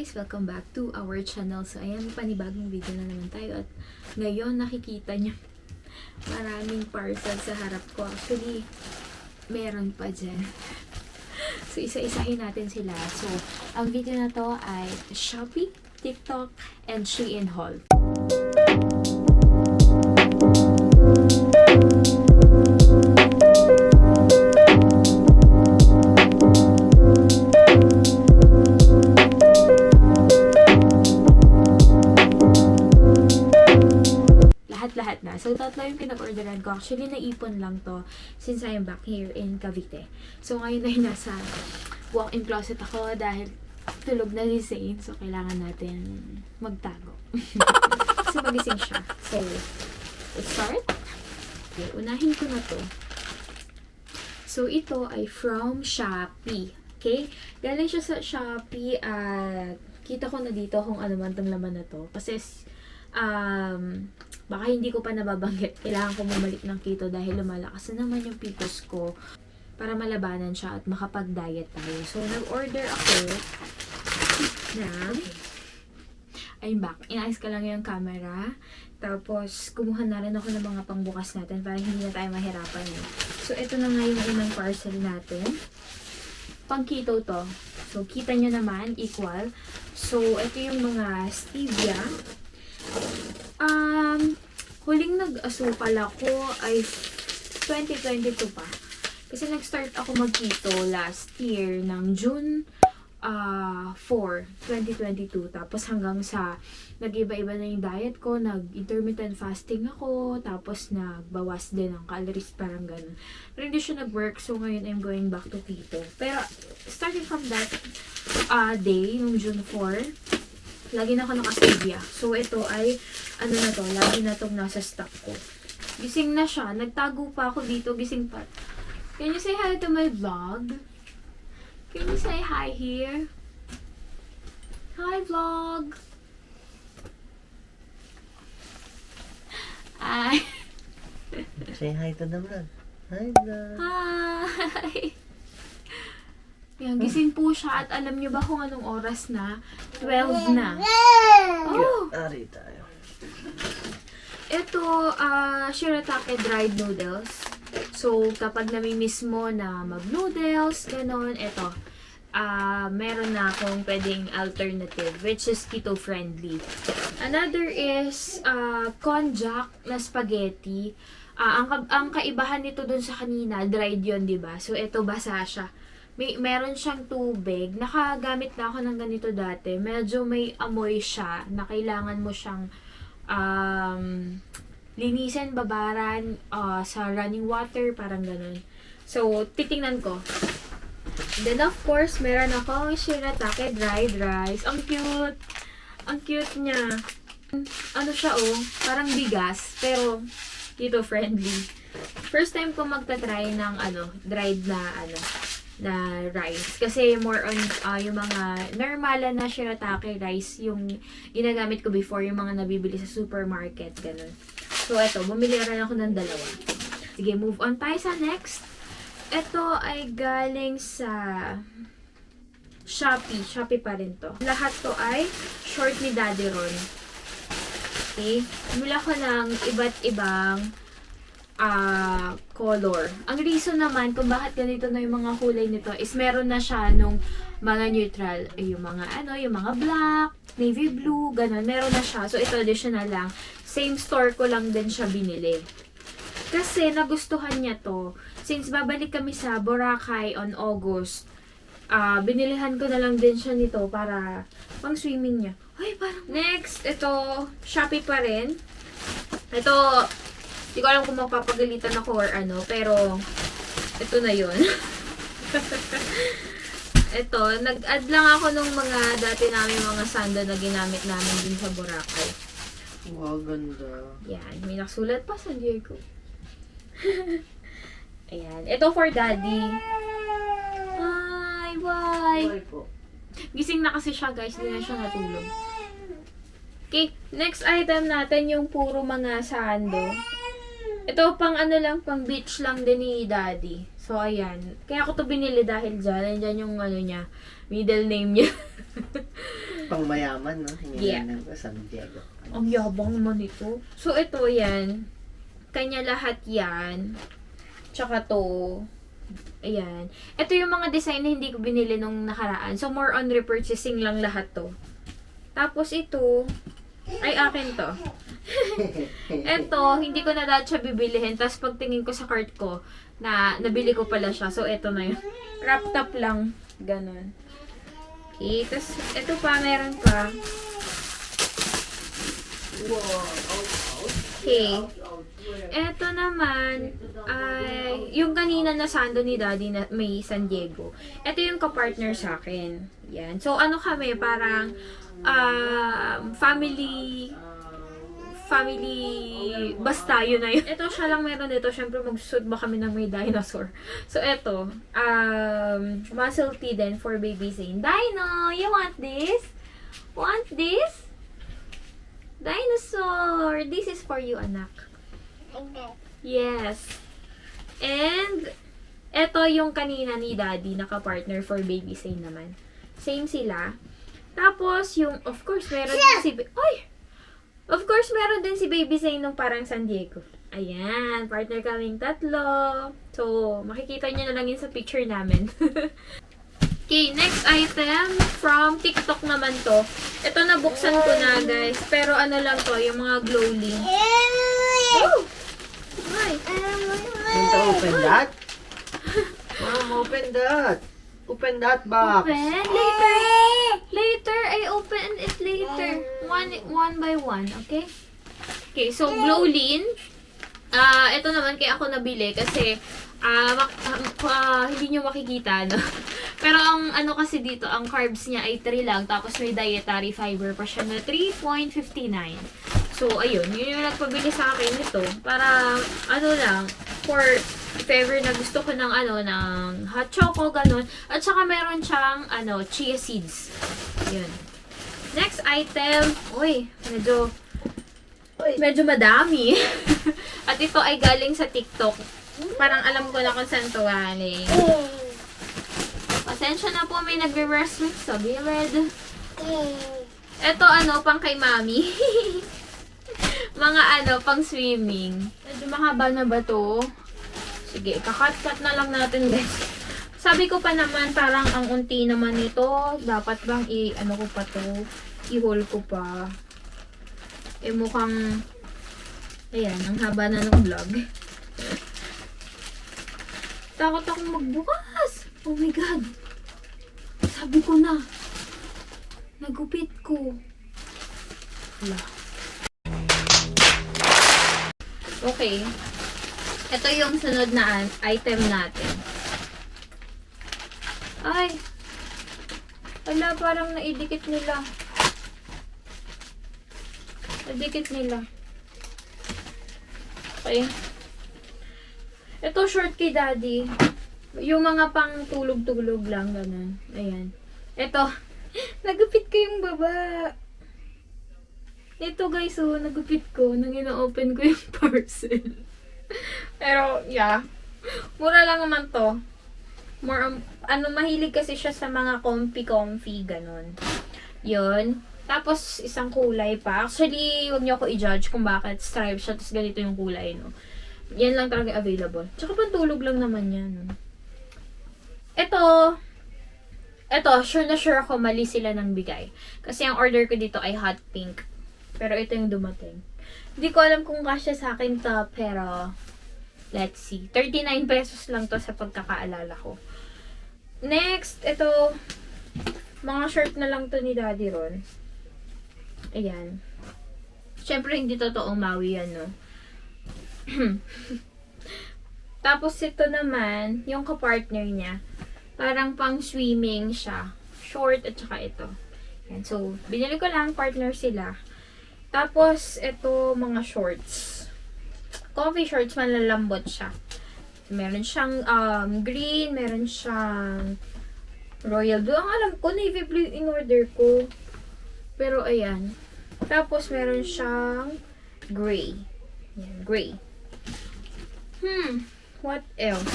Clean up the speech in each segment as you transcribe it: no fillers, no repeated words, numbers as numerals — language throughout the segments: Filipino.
guys! Welcome back to our channel. So, ayan, panibagong video na naman tayo. At ngayon, nakikita nyo maraming parcel sa harap ko. Actually, meron pa dyan. So, isa-isahin natin sila. So, ang video na to ay Shopee, TikTok, and Shein haul. Lahat na. So, tatlo yung pinag-orderan ko. Actually, naipon lang to since I'm back here in Cavite. So, ngayon ay nasa walk-in closet ako dahil tulog na si Zane. So, kailangan natin magtago. Kasi magising siya. So, let's start. Okay, unahin ko na to. So, ito ay from Shopee. Okay? Galing siya sa Shopee at kita ko na dito kung ano man itong laman na to. Kasi, baka hindi ko pa nababanggit. Kailangan ko bumalik ng keto dahil lumalakas na naman yung PCOS ko para malabanan siya at makapag-diet tayo. So, nag-order ako ng I'm back. Inayos ka lang yung camera. Tapos, kumuha na rin ako ng mga pangbukas natin para hindi na tayo mahirapan. So, ito na nga yung unang parcel natin. Pang keto to. So, kita nyo naman, equal. So, ito yung mga stevia. Huling nag-asukal ako ay 2022 pa. Kasi nag-start ako mag-keto last year ng June 4, 2022. Tapos hanggang sa nag-iba-iba na yung diet ko, nag-intermittent fasting ako, tapos nagbawas din ng calories, parang ganun. Pero hindi siya nag-work, so ngayon I'm going back to keto. Pero starting from that day, nung June 4, lagi na ako naka-stevia. So, ito ay, ano na to, lagi na itong nasa stock ko. Gising na siya. Nagtago pa ako dito. Gising pa. Can you say hi to my vlog? Can you say hi here? Hi, vlog! Hi! Say hi to the vlog. Hi, vlog. Hi! Yan, gising po siya at alam niyo ba kung anong oras na? 12 na. Oh! Ari tayo. Ito, shirataki dried noodles. So, kapag namimiss mo na mag-noodles, ganon, ito. Meron na akong pwedeng alternative, which is keto-friendly. Another is, konjac na spaghetti. Ang kaibahan nito dun sa kanina, dried yon, diba? So, ito, basa siya. Meron siyang tubig. Nakagamit na ako ng ganito dati. Medyo may amoy siya na kailangan mo siyang linisin, babaran sa running water, parang ganun. So, titingnan ko. Then, of course, meron akong shirataki dried rice. Ang cute! Ang cute niya. Ano siya, parang bigas, pero keto-friendly. First time ko magta-try ng dried na rice. Kasi more on yung mga normal na shirataki rice yung ginagamit ko before, yung mga nabibili sa supermarket, ganun. So, eto, bumili rin ako ng dalawa. Sige, move on tayo sa next. Ito ay galing sa Shopee. Shopee pa rin to. Lahat to ay short ni Daddy Ron. Okay? Bumili ako ng iba't ibang color. Ang reason naman kung bakit ganito na yung mga kulay nito is meron na siya nung mga neutral, yung mga black, navy blue, ganun, meron na siya. So, ito additional lang. Same store ko lang din siya binili. Kasi nagustuhan niya to. Since babalik kami sa Boracay on August, binilihan ko na lang din siya nito para pang swimming niya. Ay, parang next, ito, Shopee pa rin. Ito, hindi ko alam kung magpapagalitan ako or ano, pero ito na yun. Ito, nag-add lang ako nung mga dati namin mga sandal na ginamit namin din sa Boracay. Wow, ganda. Yan, may nakasulat pa San Diego. Ayan, ito for Daddy. Hi, bye! Bye po. Gising na kasi siya, guys, hindi na siya natulog. Okay, next item natin yung puro mga sando. Ito pang pang beach lang din ni Daddy. So, ayan. Kaya ako to binili dahil dyan. Nandyan yung niya, middle name niya. pang mayaman, no? Yeah. Hinihingi ko San Diego. Ang yabang naman ito. So, ito yan. Kanya lahat yan. Tsaka to. Ayan. Ito yung mga design na hindi ko binili nung nakaraan. So, more on repurchasing lang lahat to. Tapos ito, ay akin to. Ito, hindi ko na dahil siya bibilihin. Tapos pagtingin ko sa cart ko, na nabili ko pala siya. So, ito na yun. Crop top lang. Ganon. Okay. Tapos, ito pa, meron pa. Okay. Ito naman, ay, yung kanina na sando ni Daddy na may San Diego. Ito yung kapartner sa akin. Yan. So, ano kami, parang, family, basta yun na yun. Ito siya lang meron dito. Siyempre, magsusud ba kami ng may dinosaur. So, ito, muscle tee din for baby Zane. Dino, you want this? Want this? Dinosaur! This is for you, anak. Yes. And, eto yung kanina ni Daddy, naka-partner for baby Zane naman. Same sila. Tapos, yung, of course, meron din si... Ay! Of course, meron din si baby Zane nung parang San Diego. Ayan, partner kaming tatlo. So, makikita niyo na lang yun sa picture namin. Okay, next item from TikTok naman to. Ito nabuksan ko na, guys. Pero ano lang to, yung mga glow link. Oh! Hi! Want to open that? Mom, open that. Open that box. Open? Later. Later. I open it later. One by one. Okay? Okay, so Glowlin. Ito naman kaya ako nabili kasi hindi nyo makikita, no? Pero ang ano kasi dito, ang carbs niya ay 3 lang. Tapos may dietary fiber pa siya na 3.59. So, ayun. Yun yung nagpabili sa akin nito. Para, ano lang, for if ever na gusto ko ng ng hot choco, ganun. At saka meron siyang, chia seeds. Yun. Next item. Uy, medyo madami. At ito ay galing sa TikTok. Parang alam ko na kung saan to galing. Pasensya na po, may nagre-restless sa gilid. Ito, pang kay mami. Mga pang swimming. Medyo mahaba na ba to? Sige, kakat-kat na lang natin, guys. Sabi ko pa naman, parang ang unti naman ito. Dapat bang ko pa to? I-haul ko pa. Mukhang, ayan, ang haba na ng vlog. Takot akong magbukas. Oh my God. Sabi ko na. Nagupit ko. Wala. Okay. Ito yung sunod na item natin. Ay. Wala, parang naidikit nila. Naidikit nila. Okay. Ito short kay Daddy. Yung mga pang tulog-tulog lang, ganun. Ayan. Ito. Nagupit ko yung baba. Ito guys, nagupit ko nang ina-open ko yung parcel. Pero, yeah. Mura lang naman to. More, mahilig kasi siya sa mga comfy, ganun. Yun. Tapos, isang kulay pa. Actually, huwag niyo ako i-judge kung bakit stripe siya, tapos ganito yung kulay, no. Yan lang talaga available. Tsaka pantulog lang naman yan, no. Ito, sure na sure ako mali sila ng bigay. Kasi ang order ko dito ay hot pink. Pero ito yung dumating. Hindi ko alam kung kasya sa akin to, pero let's see. 39 pesos lang to sa pagkakaalala ko. Next, ito, mga shirt na lang to ni Daddy Ron. Ayan. Siyempre, hindi totoong Maui yan, no? Tapos, ito naman, yung kapartner niya, parang pang swimming siya. Short at saka ito. Ayan. So, binili ko lang, partner sila. Tapos, ito, mga shorts. Coffee shorts, malalambot siya. Meron siyang green, meron siyang royal blue. Ang alam ko, navy blue in order ko. Pero, ayan. Tapos, meron siyang gray. Ayan, gray. What else?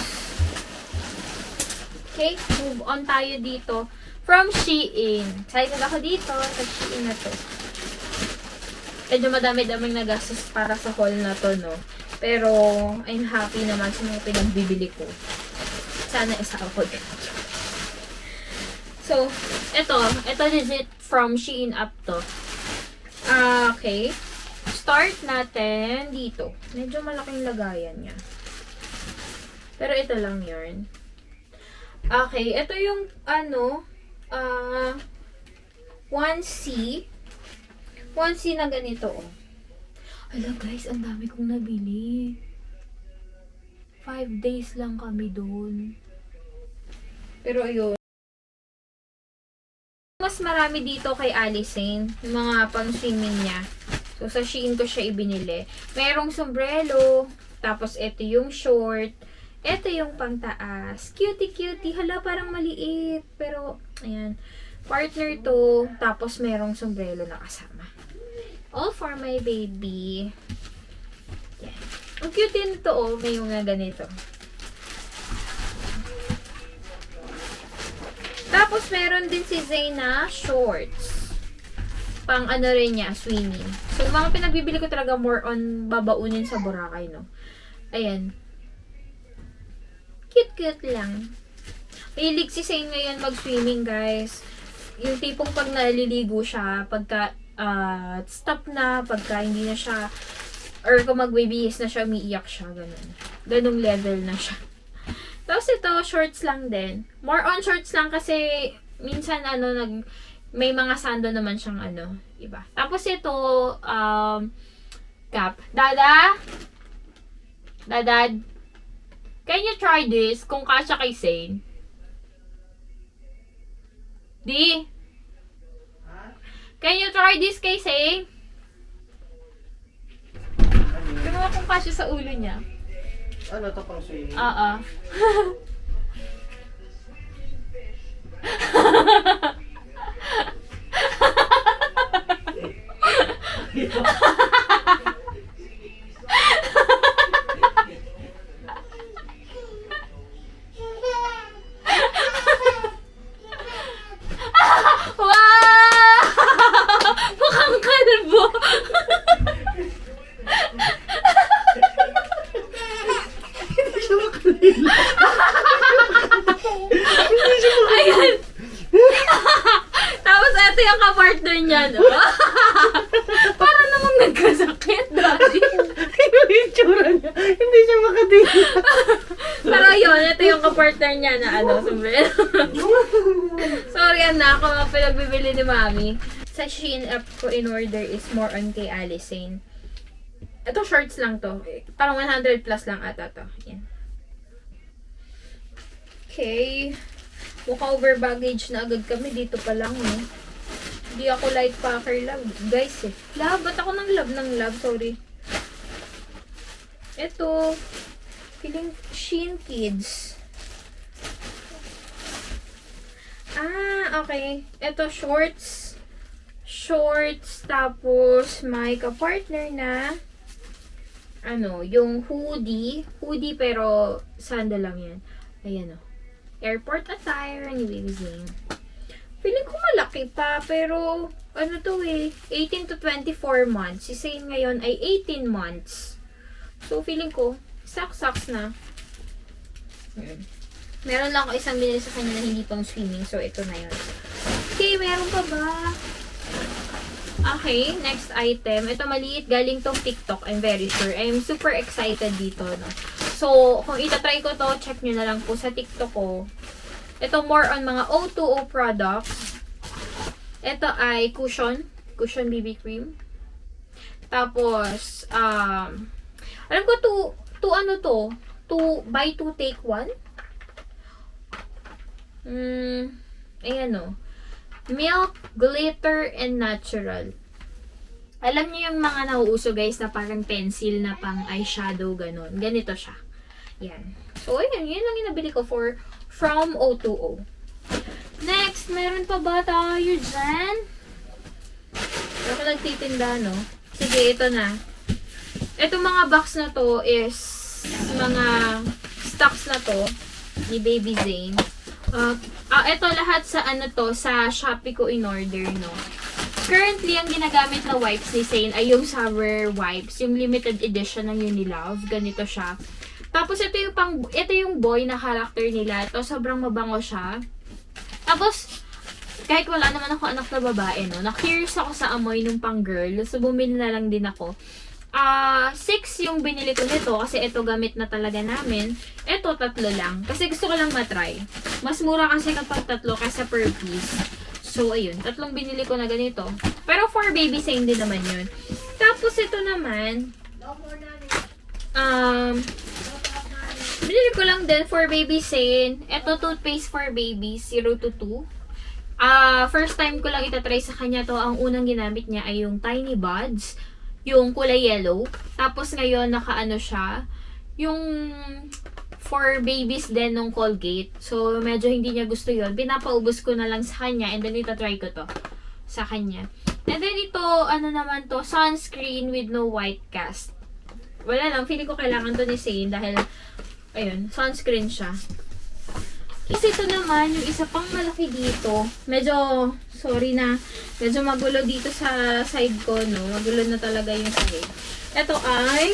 Okay, move on tayo dito. From Shein. Excited ako dito sa Shein na to. Medyo madami-daming nagastos para sa haul na to, no? Pero, I'm happy naman sa mga pinagbibili ko. Sana isa ako din. So, ito legit from Shein up to. Okay. Start natin dito. Medyo malaking lagayan niya. Pero ito lang yun. Okay, ito yung 1C. 1C na ganito, oh. Hala guys, ang dami kong nabili. 5 days lang kami doon. Pero ayun. Mas marami dito kay Alicene, yung mga pang-swimming niya. So, sa Shein ko siya ibinili. Merong sombrero, tapos ito yung short, ito yung pangtaas. Cutie-cutie, hala parang maliit. Pero, ayan, partner to, tapos merong sombrero na kasama. All for my baby. Yan. Ang cute din to, oh, may mga ganito. Tapos, meron din si Zayna shorts. Pang ano rin niya, swimming. So, yung mga pinagbibili ko talaga more on babaunin sa Boracay, no? Ayan. Cute-cute lang. Mahilig si Zane ngayon mag-swimming, guys. Yung tipong pag naliligo siya, pagka stop na, pagka hindi na siya, or kung magbibihis na siya, umiiyak siya, ganun. Ganung level na siya. Tapos ito, shorts lang din. More on shorts lang kasi minsan may mga sando naman siyang iba. Tapos ito, cap. Dada, can you try this kung kasya kay Zane? Di? Can you try this kay Zane? Tingnan mo kung kasya sa ulo niya. Ano to pang swimming? Oo. Wow! Mukhang kalbo. Hindi siya makalila. Ayan. Tapos ito yung kapartner niya, no? Para namang nagkasakit, daddy. Yung itsura niya. Hindi siya makadila. Pero yun, ito yung kapartner niya na sombrero. Sorry, anak, kung mga pinagbibili ni Mami. Sa Shein app ko in order is more on kay Alicene. Ito, shorts lang to. Parang 100 plus lang ata to. Yan. Okay. Mukha over baggage na agad kami. Dito pa lang, eh. Hindi ako light packer, love. Guys, eh. Love, ba't ako ng love? Sorry. Ito. Feeling Shein Kids. Okay. Ito, shorts. Tapos may ka-partner na yung hoodie. Hoodie pero sandal lang yan. Ayan, oh. Airport attire ni Baby Zane. Feeling ko malaki pa, pero 18 to 24 months. Si Zane ngayon ay 18 months. So, feeling ko, saks na. Meron lang ako isang binili sa kanya na hindi pang swimming. So, ito na yun. Okay, meron pa ba? Okay, next item. Ito maliit, galing tong TikTok. I'm very sure. I'm super excited dito, no? So, kung itatry ko to, check nyo na lang po sa TikTok ko. Ito more on mga O2O products. Ito ay cushion BB cream. Tapos, alam ko buy 2 take 1. Ayan o. Milk, glitter, and natural. Alam niyo yung mga nauuso guys na parang pencil na pang eyeshadow, ganun. Ganito siya. Yan. So, ayan. Yun lang yung nabili ko from O2O. Next, meron pa ba tayo dyan? Ako nagtitinda, no? Sige, ito na. Itong mga box na to is mga stocks na to ni Baby Zane. Ito lahat sa sa Shopee ko in order, no. Currently, ang ginagamit na wipes ni Zane ay yung shower wipes, yung limited edition ng Unilove. Ganito siya. Tapos, ito yung boy na character nila. Ito, sobrang mabango siya. Tapos, kahit wala naman ako anak na babae, no, na-curious ako sa amoy nung pang girl. So, bumili na lang din ako. 6 yung binili ko nito kasi ito gamit na talaga namin. Ito, 3 lang. Kasi gusto ko lang matry. Mas mura kasi kapag 3 kaysa per piece. So, ayun. 3 binili ko na ganito. Pero for baby, same din naman yun. Tapos, ito naman, binili ko lang din for baby Zane. Ito, toothpaste for baby, 0 to 2. First time ko lang itatry sa kanya to. Ang unang ginamit niya ay yung Tiny Buds. Yung kulay yellow. Tapos ngayon, nakaano siya. Yung for babies din nung Colgate. So, medyo hindi niya gusto yun. Pinapaubos ko na lang sa kanya. And then, itatry ko to sa kanya. And then, ito, ano naman to, sunscreen with no white cast. Wala lang, feeling ko kailangan to ni Zane dahil, ayun, sunscreen siya. Kasi ito naman, yung isa pang malaki dito, medyo, sorry na, medyo magulo dito sa side ko, no? Magulo na talaga yung side. Ito ay,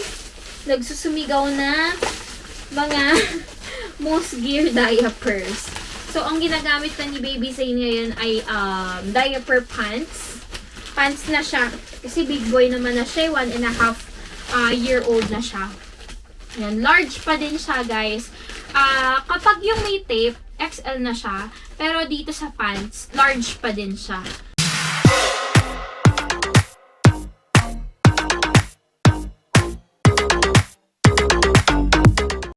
nagsusumigaw na mga Moose Gear diapers. So, ang ginagamit na ni Baby Zane ngayon ay diaper pants. Pants na siya. Kasi big boy naman na siya. 1.5 year old na siya. Yan. Large pa din siya, guys. Kapag yung may tape, XL na siya. Pero dito sa pants, large pa din siya.